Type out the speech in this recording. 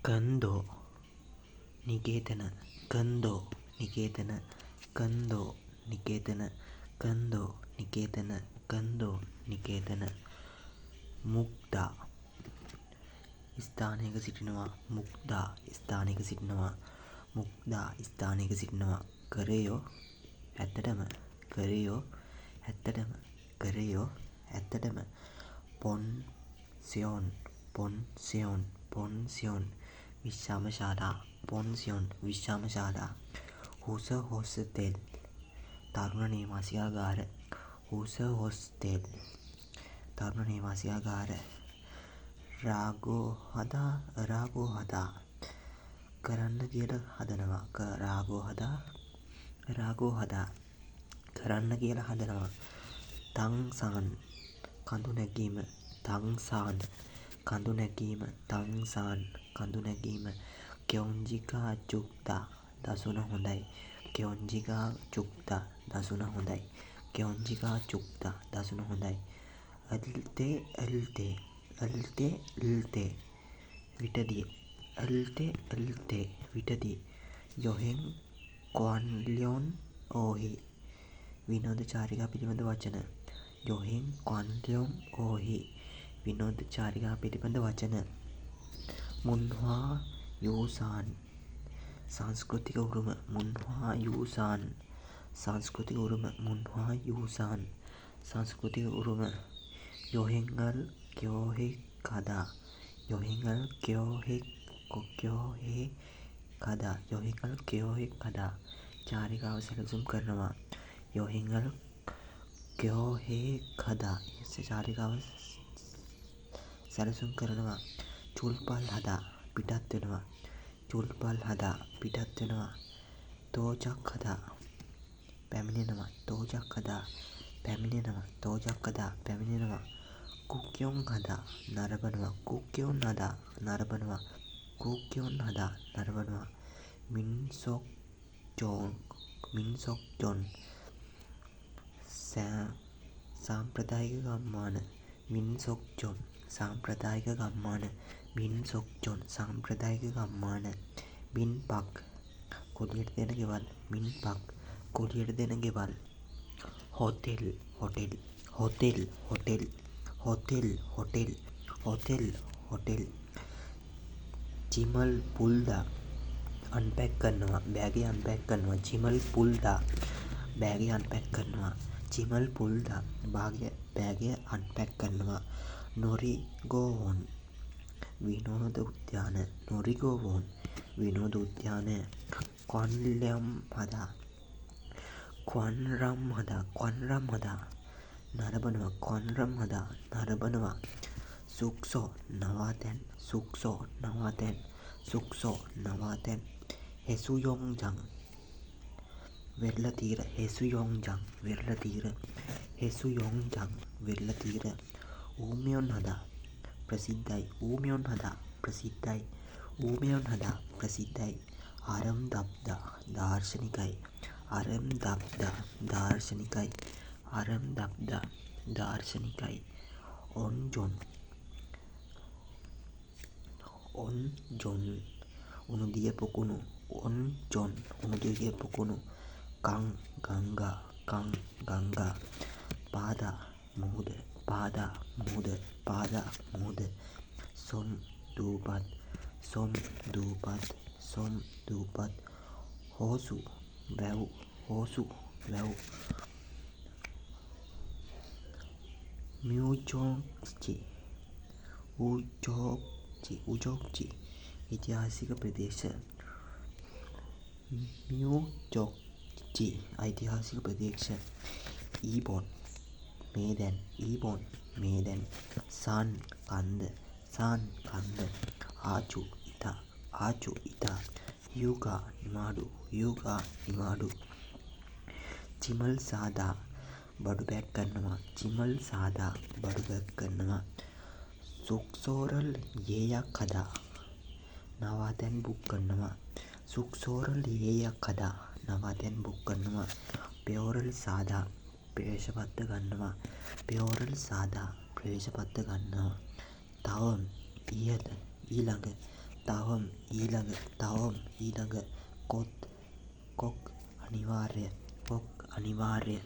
कंदो निकेतन कंदो निकेतन कंदो निकेतन कंदो निकेतन कंदो निकेतन मुक्ता ස්ථානයක සිටිනවා මුක්දා ස්ථානයක සිටිනවා මුක්දා ස්ථානයක සිටිනවා කරයෝ ඇත්තටම කරයෝ ඇත්තටම කරයෝ ඇත්තටම පොන්සියොන් පොන්සියොන් පොන්සියොන් විශ්‍රාමශාලා පොන්සියොන් විශ්‍රාමශාලා හුස හොස්තෙල් තරුණ නිවාසිකාගාර හුස හොස්තෙල් තරුණ නිවාසිකාගාර රාගෝ හදා කරන්න කියලා හදනවා රාගෝ හදා කරන්න කියලා හදනවා තංසාන් කඳු නැගීම තංසාන් කඳු නැගීම තංසාන් කඳු නැගීම කෙයොන්ජිකා චුක්තා දසුන හොඳයි කෙයොන්ජිකා චුක්තා දසුන හොඳයි කෙයොන්ජිකා චුක්තා දසුන හොඳයි අල්තේ අල්තේ අල්තේ අල්තේ විටදී අල්තේ විටදී යොහෙන් ක්වන්ලියොන් ඕහි විනෝද චාරිකා පිළිබඳ වචන යොහෙන් ක්වන්ලියොන් ඕහි විනෝද චාරිකා පිළිබඳ වචන මුන්හා යූසාන් සංස්කෘතික උරුම මුන්හා යූසාන් සංස්කෘතික උරුම මුන්හා යූසාන් සංස්කෘතික උරුම යොහෙන්ගල් क्यों කදා යොහෙන්ගල් क्यों කදා යොහෙන්ගල් क्यों කදා චාරිකාව සැලසුම් කරනවා යොහෙන්ගල් क्यों කදා චාරිකාව සැලසුම් කරනවා චුල්පල් හදා පිටත් වෙනවා චුල්පල් හදා පිටත් වෙනවා තෝචක් හදා පැමිණෙනවා තෝචක් හදා පැමිණෙනවා තෝචක් හදා පැමිණෙනවා කුක්යොන් හදා නරඹනවා කුක්යොන් හදා නරඹනවා කුක්යොන් හදා නරඹනවා මින්සොක් ජොන් සාම්ප්‍රදායික ගම්මාන මින්සොක් ජොන් සාම්ප්‍රදායික ගම්මාන මින්සොක් ජොන් සාම්ප්‍රදායික ගම්මාන මින්පක් කුලියට දෙන ගෙවල් මින්පක් කුලියට දෙන ගෙවල් hotel hotel hotel hotel hotel hotel hotel hotel चिमल पुलदा अनपैक करना बैगे अनपैक करना चिमल पुलदा बैगे अनपैक करना चिमल पुलदा बैगे अनपैक करना नोरिगोवन विनोद उद्यान नोरिगोवन विनोद उद्यान क्वानलम हदा क्वानरम हदा නරඹනවා කොන්රම් හදා නරඹනවා සුක්සෝ නවාතැන් සුක්සෝ නවාතැන් සුක්සෝ නවාතැන් හෙසුයොන්ජන් වෙරළතීර හෙසුයොන්ජන් වෙරළතීර හෙසුයොන්ජන් වෙරළතීර ඌමියොන් හදා ප්‍රසිද්ධයි ඌමියොන් හදා ප්‍රසිද්ධයි ඌමියොන් හදා ප්‍රසිද්ධයි ආරම්දබ්දා දාර්ශනිකයි ආරම්දබ්දා දාර්ශනිකයි ආරම්දබ්දා දාර්ශනිකයි ඔන්ජොන් උණුදිය පොකුණු ඔන්ජොන් උණුදිය පොකුණු කං ගංගා පාදා මුහුද සොම් දූපත් හෝසු වැව් උජොක්චි ඓතිහාසික ප්‍රදේශ මියුජොක්චි ඓතිහාසික ප්‍රදේශ ඊබොන් මේදැන් සාන් කන්ද ආචු ඉතා යුගා නිමාඩු චිමල් සාදා බඩු පැක් කරනවා චිමල් සාදා බඩු පැක් කරනවා සුක්සෝරල් යේයක් හදා නවාතැන් බුක් කරනවා සුක්සෝරල් යේයක් හදා නවාතැන් බුක් කරනවා පෙයෝරල් සාදා ප්‍රවේශපත්‍ර ගන්නවා පෙයෝරල් සාදා ප්‍රවේශපත්‍ර ගන්නවා තවම ඊළඟ තවම ඊළඟ කොක් අනිවාර්ය